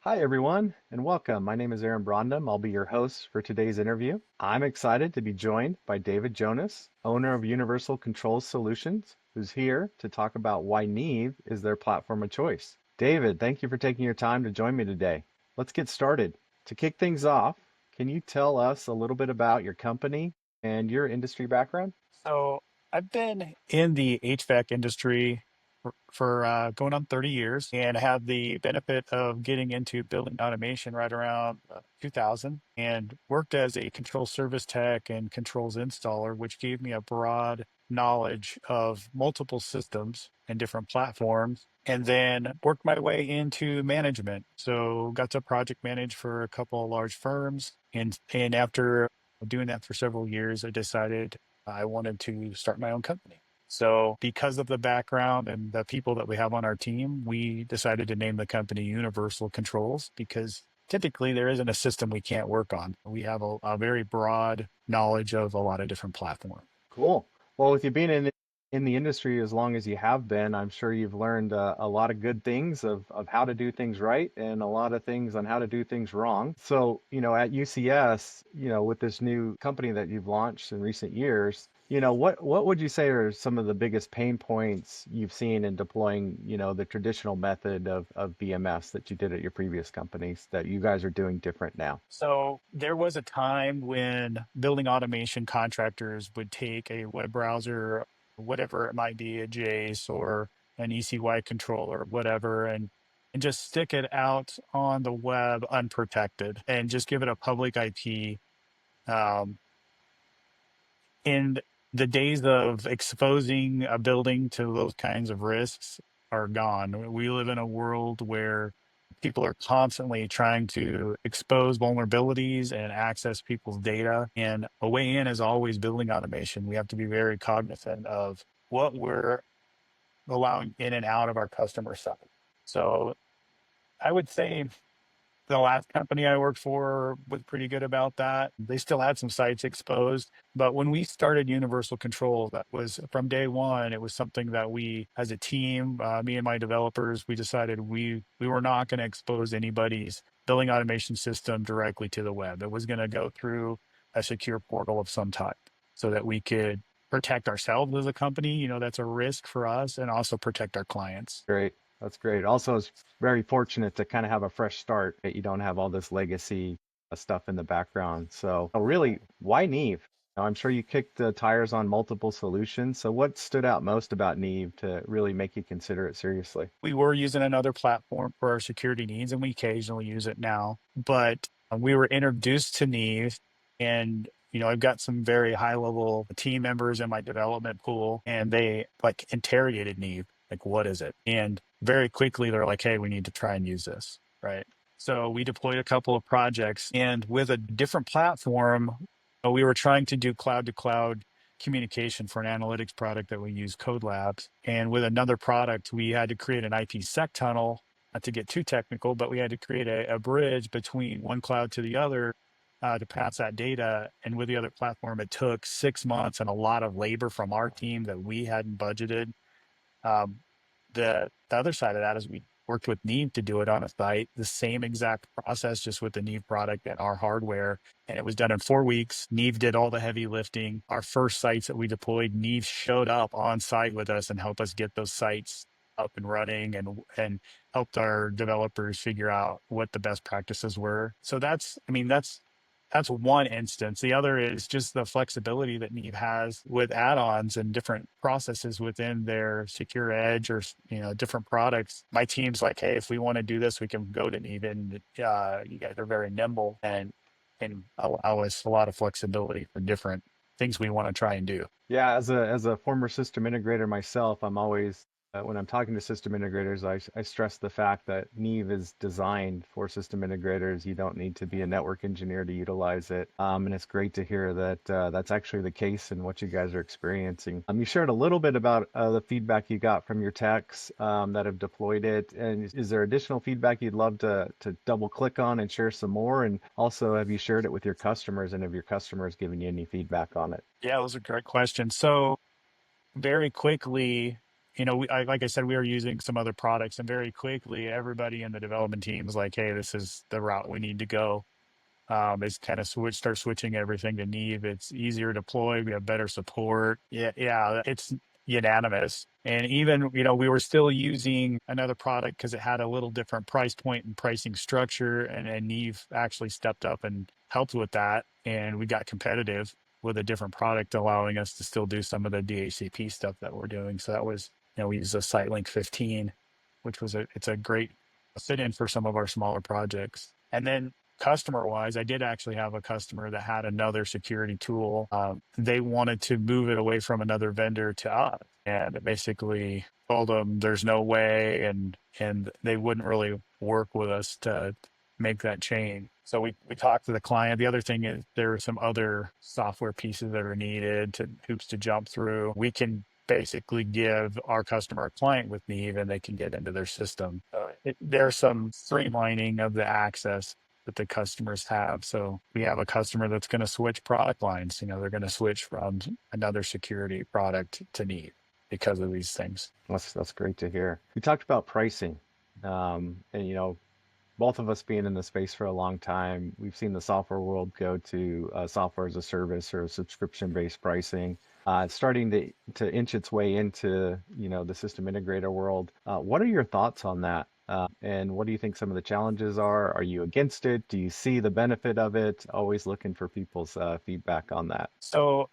Hi, everyone, and welcome. My name is Aaron Brondum. I'll be your host for today's interview. I'm excited to be joined by David Jonas, owner of Universal Controls Solutions, who's here to talk about why Neeve is their platform of choice. David, thank you for taking your time to join me today. Let's get started. To kick things off, can you tell us a little bit about your company and your industry background? So I've been in the HVAC industry for going on 30 years and have the benefit of getting into building automation right around 2000 and worked as a control service tech and controls installer, which gave me a broad knowledge of multiple systems and different platforms. And then worked my way into management. So got to project manage for a couple of large firms. And after doing that for several years, I decided I wanted to start my own company. So, because of the background and the people that we have on our team, we decided to name the company Universal Controls because typically there isn't a system we can't work on. We have a very broad knowledge of a lot of different platforms. Cool. Well, with you being in the industry as long as you have been, I'm sure you've learned a lot of good things of how to do things right and a lot of things on how to do things wrong. So, at UCS, with this new company that you've launched in recent years, what would you say are some of the biggest pain points you've seen in deploying, the traditional method of BMS that you did at your previous companies that you guys are doing different now? So there was a time when building automation contractors would take a web browser, whatever it might be, a JACE or an ECY controller, whatever, and just stick it out on the web unprotected and just give it a public IP. Um, and the days of exposing a building to those kinds of risks are gone. We live in a world where people are constantly trying to expose vulnerabilities and access people's data. And a way in is always building automation. We have to be very cognizant of what we're allowing in and out of our customer site. So I would say the last company I worked for was pretty good about that. They still had some sites exposed, but when we started Universal Control, that was from day one. It was something that we, as a team, me and my developers, we decided we were not going to expose anybody's billing automation system directly to the web. It was going to go through a secure portal of some type, so that we could protect ourselves as a company. That's a risk for us, and also protect our clients. Great. That's great. Also, it's very fortunate to kind of have a fresh start that you don't have all this legacy stuff in the background. So, really, why Neve? Now, I'm sure you kicked the tires on multiple solutions. So, what stood out most about Neve to really make you consider it seriously? We were using another platform for our security needs, and we occasionally use it now. But we were introduced to Neeve, and I've got some very high level team members in my development pool, and they like interrogated Neeve, like, what is it? And very quickly they're like, hey, we need to try and use this, right? So we deployed a couple of projects, and with a different platform, we were trying to do cloud to cloud communication for an analytics product that we use, Code Labs. And with another product, we had to create an IPsec tunnel, not to get too technical, but we had to create a bridge between one cloud to the other to pass that data. And with the other platform, it took 6 months and a lot of labor from our team that we hadn't budgeted. Um, the other side of that is we worked with Neeve to do it on a site, the same exact process, just with the Neeve product and our hardware. And it was done in 4 weeks. Neeve did all the heavy lifting. Our first sites that we deployed, Neeve showed up on site with us and helped us get those sites up and running, and helped our developers figure out what the best practices were. So that's one instance. The other is just the flexibility that Neeve has with add-ons and different processes within their secure edge, or different products. My team's like, hey, if we want to do this, we can go to Neeve, and you guys are very nimble and allow us a lot of flexibility for different things we want to try and do. Yeah, as a former system integrator myself, I'm always when I'm talking to system integrators, I stress the fact that Neve is designed for system integrators. You don't need to be a network engineer to utilize it, and it's great to hear that that's actually the case and what you guys are experiencing. You shared a little bit about the feedback you got from your techs that have deployed it, and is there additional feedback you'd love to double click on and share some more? And also, have you shared it with your customers, and have your customers given you any feedback on it? Yeah, those are great questions. So very quickly, like I said, we were using some other products, and very quickly, everybody in the development team was like, "Hey, this is the route we need to go." Is kind of start switching everything to Neve. It's easier to deploy. We have better support. Yeah, yeah, it's unanimous. And even, we were still using another product because it had a little different price point and pricing structure. And Neve actually stepped up and helped with that. And we got competitive with a different product, allowing us to still do some of the DHCP stuff that we're doing. So that was, we use a SiteLink 15, which was it's a great fit in for some of our smaller projects. And then customer wise, I did actually have a customer that had another security tool. They wanted to move it away from another vendor to us, and it basically told them there's no way, and they wouldn't really work with us to make that change. So we talked to the client. The other thing is there are some other software pieces that are needed, to hoops to jump through. We can basically give our customer a client with Neeve, and they can get into their system. There's some streamlining of the access that the customers have. So we have a customer that's going to switch product lines. They're going to switch from another security product to Neeve because of these things. That's great to hear. You talked about pricing, and both of us being in the space for a long time, we've seen the software world go to software as a service or subscription-based pricing. It's starting to inch its way into the system integrator world. What are your thoughts on that? And what do you think some of the challenges are? Are you against it? Do you see the benefit of it? Always looking for people's feedback on that. So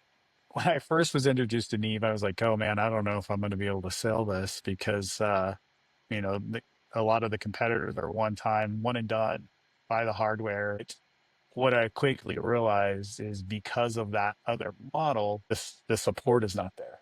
when I first was introduced to Neve, I was like, oh man, I don't know if I'm going to be able to sell this because, you know, the, a lot of the competitors are one time, one and done, buy the hardware. What I quickly realized is because of that other model, the support is not there.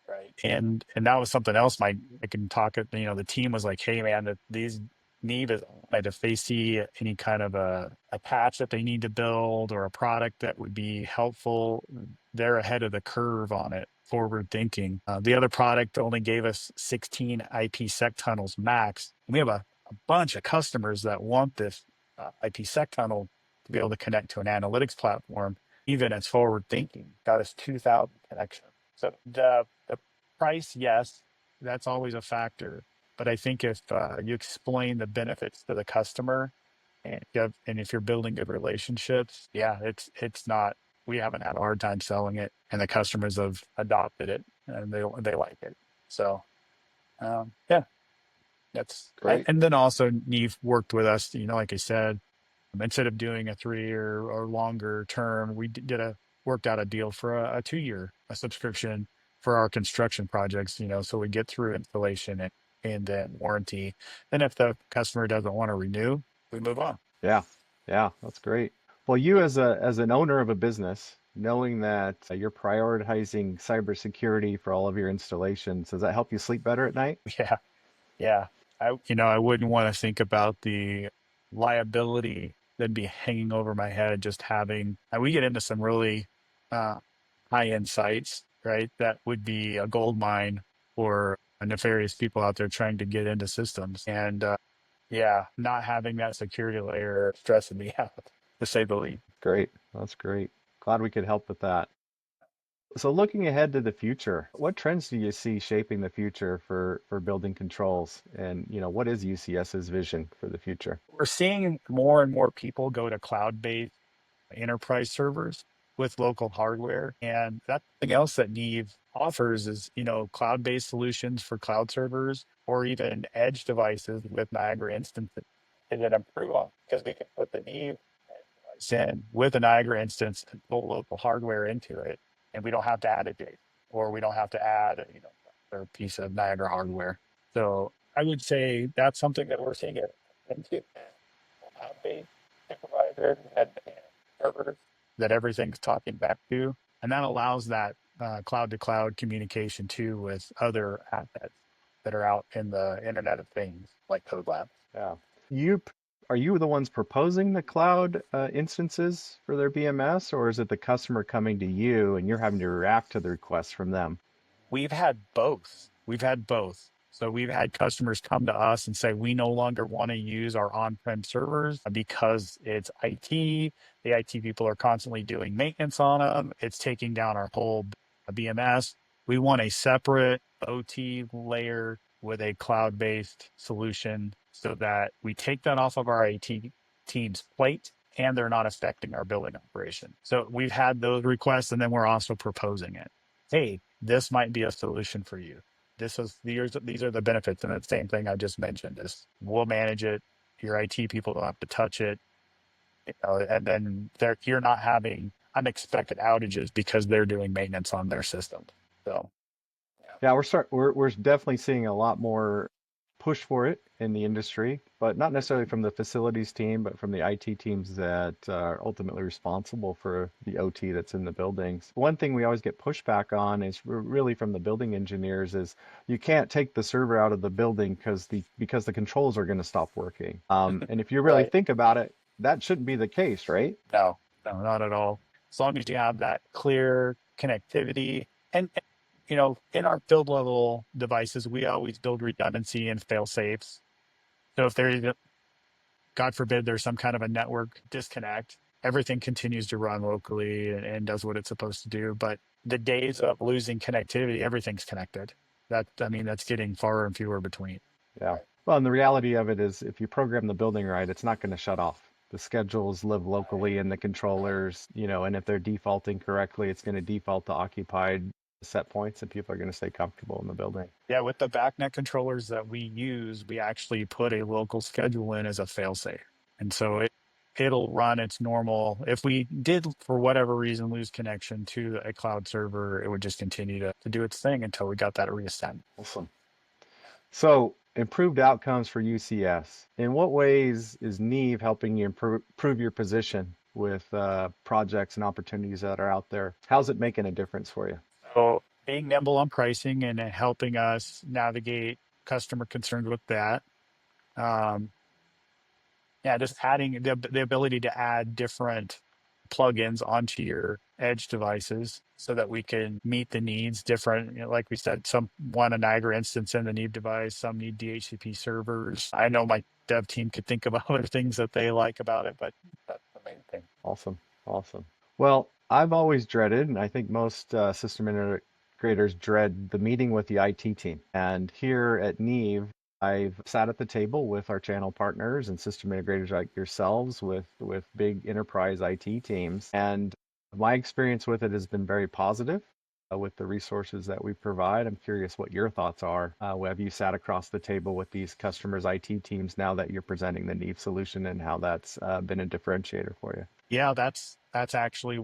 Right. And that was something else. I can talk. The team was like, "Hey, man, that these Neeve is like if they see any kind of a patch that they need to build or a product that would be helpful, they're ahead of the curve on it, forward thinking." The other product only gave us 16 IPsec tunnels max. We have a bunch of customers that want this IPsec tunnel to be able to connect to an analytics platform. Even as forward thinking, got us 2,000 connections. So the price, yes, that's always a factor. But I think if you explain the benefits to the customer, and if you're building good relationships, yeah, it's not. We haven't had a hard time selling it, and the customers have adopted it, and they like it. So yeah, Great. and then also Neve worked with us. Like I said, instead of doing a 3 year or longer term, we did a worked out a deal for a 2 year a subscription for our construction projects. So we get through installation and then warranty. Then if the customer doesn't want to renew, we move on. Yeah, yeah, that's great. Well, you as an owner of a business, knowing that you're prioritizing cybersecurity for all of your installations, does that help you sleep better at night? Yeah, yeah. I wouldn't want to think about the liability that'd be hanging over my head just having. And we get into some really uh, high-end sites, right? That would be a gold mine for nefarious people out there trying to get into systems. And yeah, not having that security layer stressing me out, to say the least. Great. That's great. Glad we could help with that. So looking ahead to the future, what trends do you see shaping the future for building controls? And what is UCS's vision for the future? We're seeing more and more people go to cloud-based enterprise servers with local hardware. And that's something else that Neve offers is, cloud-based solutions for cloud servers or even edge devices with Niagara instances. And then improve on because we can put the Neve device in with a Niagara instance and pull local hardware into it. And we don't have to add a date or we don't have to add, another piece of Niagara hardware. So I would say that's something that we're seeing it into cloud-based supervisor and servers that everything's talking back to. And that allows that cloud to cloud communication too with other assets that are out in the Internet of Things like Code Lab. Yeah. You are you the ones proposing the cloud instances for their BMS, or is it the customer coming to you and you're having to react to the requests from them? We've had both. We've had both. So we've had customers come to us and say, we no longer want to use our on-prem servers because it's IT. The IT people are constantly doing maintenance on them. It's taking down our whole BMS. We want a separate OT layer with a cloud-based solution so that we take that off of our IT team's plate and they're not affecting our building operation. So we've had those requests and then we're also proposing it. Hey, this might be a solution for you. These are the benefits. And the same thing I just mentioned is we'll manage it. Your IT people don't have to touch it. And then you're not having unexpected outages because they're doing maintenance on their system. So Yeah, we're definitely seeing a lot more push for it in the industry, but not necessarily from the facilities team, but from the IT teams that are ultimately responsible for the OT that's in the buildings. One thing we always get pushback on is really from the building engineers is you can't take the server out of the building because the controls are going to stop working. And if you really right. think about it, that shouldn't be the case, right? No, no, not at all. As long as you have that clear connectivity and in our field level devices, we always build redundancy and fail safes. So if there, God forbid, there's some kind of a network disconnect, everything continues to run locally and does what it's supposed to do. But the days of losing connectivity, everything's connected. I mean, that's getting far and fewer between. Yeah. Well, and the reality of it is if you program the building right, it's not going to shut off. The schedules live locally in the controllers, and if they're defaulting correctly, it's going to default to occupied set points and people are going to stay comfortable in the building. Yeah, with the backnet controllers that we use, we actually put a local schedule in as a failsafe. And so it'll run its normal. If we did, for whatever reason, lose connection to a cloud server, it would just continue to do its thing until we got that reset. Awesome. So, improved outcomes for UCS. In what ways is Neve helping you improve your position with projects and opportunities that are out there? How's it making a difference for you? So being nimble on pricing and helping us navigate customer concerns with that. Um, yeah, just adding the ability to add different plugins onto your edge devices so that we can meet the needs different. Like we said, some want a Niagara instance in the Neve device, some need DHCP servers. I know my dev team could think of other things that they like about it, but that's the main thing. Awesome. Awesome. Well, I've always dreaded, and I think most system integrators dread the meeting with the IT team. And here at Neve, I've sat at the table with our channel partners and system integrators like yourselves with big enterprise IT teams. And my experience with it has been very positive with the resources that we provide. I'm curious what your thoughts are. Have you sat across the table with these customers' IT teams now that you're presenting the Neve solution and how that's been a differentiator for you? Yeah, that's actually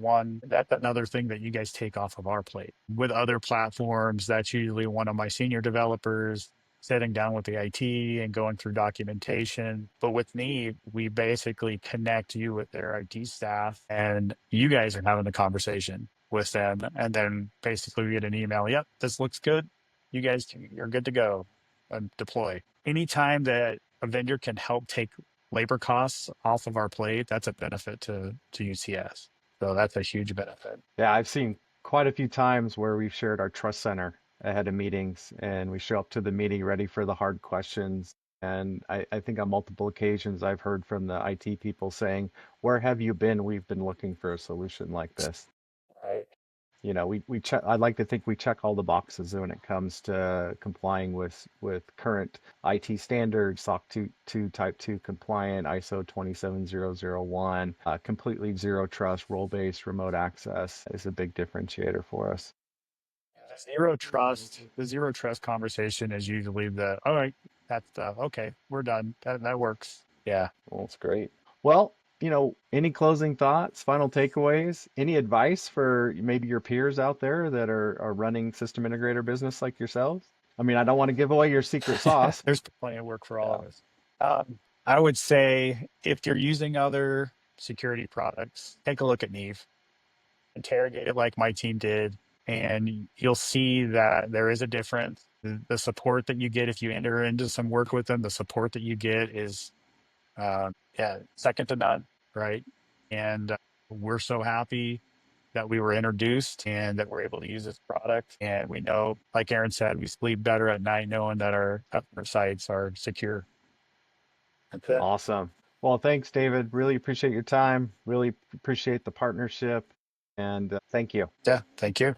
that's another thing that you guys take off of our plate. With other platforms, that's usually one of my senior developers sitting down with the IT and going through documentation. But with me, we basically connect you with their IT staff and you guys are having the conversation with them. And then basically we get an email. Yep, this looks good. You're good to go and deploy. Anytime that a vendor can help take labor costs off of our plate, that's a benefit to UCS. So that's a huge benefit. Yeah, I've seen quite a few times where we've shared our trust center ahead of meetings and we show up to the meeting ready for the hard questions. And I think on multiple occasions I've heard from the IT people saying, "Where have you been? We've been looking for a solution like this." Right. We check. I'd like to think we check all the boxes when it comes to complying with current IT standards, SOC 2 Type 2 compliant, ISO 27001, completely zero trust, role-based remote access is a big differentiator for us. The zero trust conversation is usually all right, that's okay, we're done. That works. Yeah. Well, that's great. Well, any closing thoughts, final takeaways, any advice for maybe your peers out there that are running system integrator business like yourselves? I mean, I don't want to give away your secret sauce. There's plenty of work for all Yeah. of us. I would say if you're using other security products, take a look at Neve, interrogate it like my team did, and you'll see that there is a difference. The support that you get if you enter into some work with them, the support that you get is, yeah, second to none, right? And we're so happy that we were introduced and that we're able to use this product. And we know, like Aaron said, we sleep better at night knowing that our customer sites are secure. That's it. Awesome. Well, thanks, David. Really appreciate your time. Really appreciate the partnership. And thank you. Yeah, thank you.